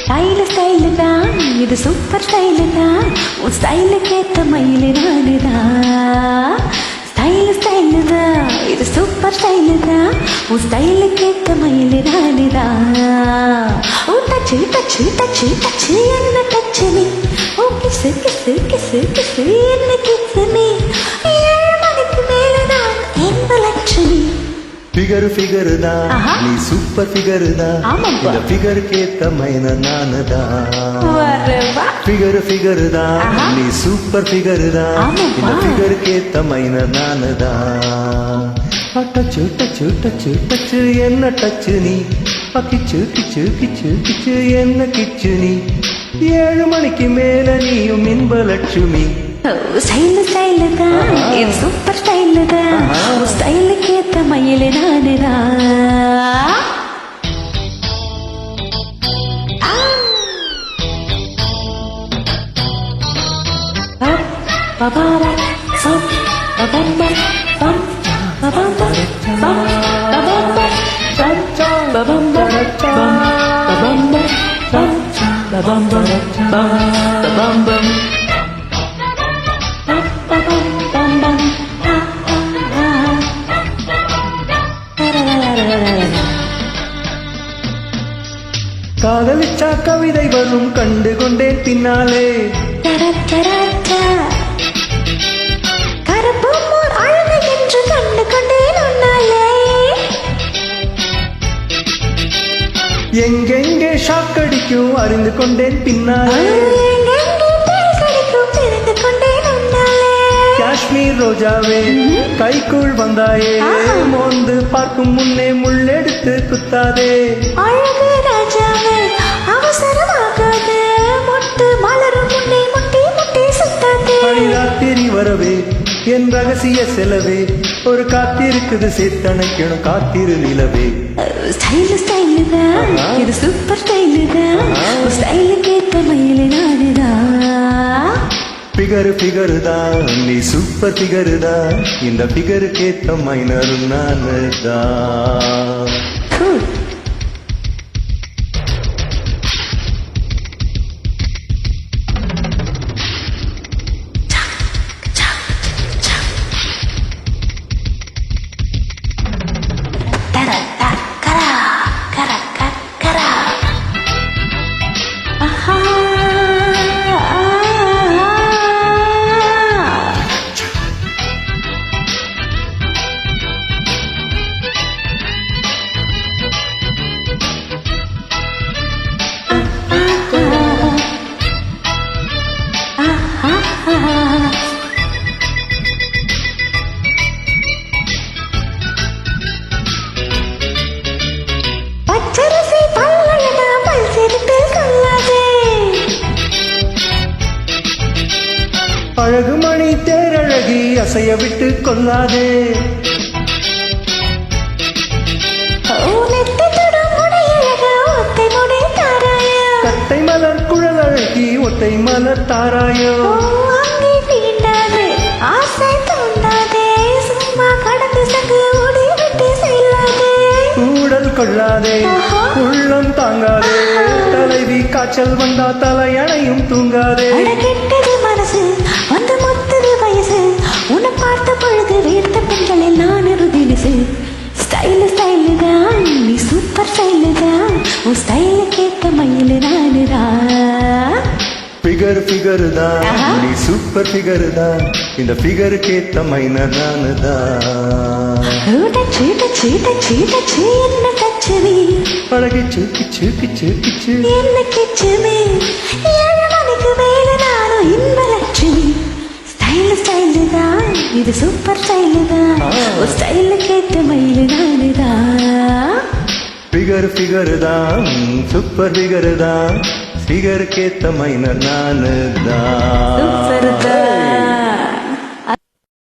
Style தான் இது super style தான் உன் ஸ்டைலுக்கு ஏத்த மயிலு நானுதான் ஸ்டைலு தான் இது சூப்பர் ஸ்டைலு தான் உன் ஸ்டைலுக்கு ஏத்த மயிலு நானுதான் உன் டச்சு டச்சு டச்சு டச்சு என்ன டச்சு நீ உன் கிசு கிசு கிசு கிசு என்ன கிசு நீ 7 மணிக்கு மேலதான் என்ன லட்சுமி ஃபிகர் தான் நீ சூப்பர் ஃபிகர் தான் இந்த ஃபிகருக்கு ஏத்த மைன நானு தான் ஃபிகர் தான் நீ சூப்பர் ஃபிகர் தான் இந்த ஃபிகருக்கு ஏத்த மைன நானு தான் டச்சு டச்சு டச்சு டச்சு என்ன டச்சு நீ கிச்சு கிச்சு கிச்சு கிச்சு என்ன கிச்சு நீ 7 மணிக்கு மேல நீயும் இன்ப லட்சுமி ஸ்டைலு தான் இது சூப்பர் ஸ்டைலு தான் உன் ஸ்டைலுக்கு ஏத்த மயிலு நானுதான் பபாரா சம் பபம்பா பம் பபம்பா பம் பபம்பா சம் பபம்பா பம் பபம்பா பம் பபம்பா பம் பபம்பம் காதலிச்சா கவிதை வரும் கண்டு கொண்டேன் பின்னாலே கரப்பூர் அழகு என்று கண்டு கொண்டேன் உன்னாலே எங்கெங்கே ஷாக்கடிக்கும் அறிந்து கொண்டேன் பின்னாலே காஷ்மீர் ரோஜாவே கைக்குள் வந்தாயே மோந்து பார்க்கும் முன்னே முள்ளெடுத்து குத்தாதே அழகு ராஜாவே அவசரமாகாது முட்டு மலரும் முன்னே முட்டி முட்டி சுத்தாதே ராத்திரி வரவே என் ரகசிய செலவே ஒரு காத்திருக்குது சேர்த்தணைக்கணும் காத்திரு நிலவே ஸ்டைலு தான் இது சூப்பர் ஸ்டைலு தான் ஸ்டைலுக்கு ஏத்த மயிலு நானுதான் ஃபிகர் தான் நீ சூப்பர் ஃபிகர் தான் இந்த ஃபிகருக்கு ஏத்த மைனர் நானு தான் அழகு மணி தேரழகி அசைய விட்டு கொள்ளாதே கட்டை மலர் குழல் அழகி ஒத்தை மலர் தாராயோ ஊடல் கொள்ளாதே உள்ளம் தாங்காதே தலைவி காய்ச்சல் வந்தா தலையணையும் தூங்காதே மனசு வந்து மொத்தது வயசு உன்னை பார்த்த பொழுது வேர்த்த பெண்களில் நான் ஒரு தினசு ஸ்டைலு தான் நீ சூப்பர் ஸ்டைலு தான் உன் ஸ்டைலுக்கு ஏத்த மயிலு நானுதான் ஃபிகர் தான் நீ சூப்பர் ஃபிகர் தான் இந்த ஃபிகருக்கு ஏத்த மைன நானு தான் டச்சு டச்சு டச்சு டச்சு என்ன டச்சு நீ அழகிச்சு கிச்சு கிச்சு கிச்சு என்ன கிச்சு நீ 7 மணிக்கு மேல நானும் இன்ப லட்சுமி ஸ்டைலு தான் இது சூப்பர் ஸ்டைலு தான் ஒரு ஸ்டைலுக்கு ஏத்த மயிலு நானுதான் ஃபிகர் தான் சூப்பர் ஃபிகர் தான் ஃபிகருக்கு ஏத்த மைனர் நானு தான்.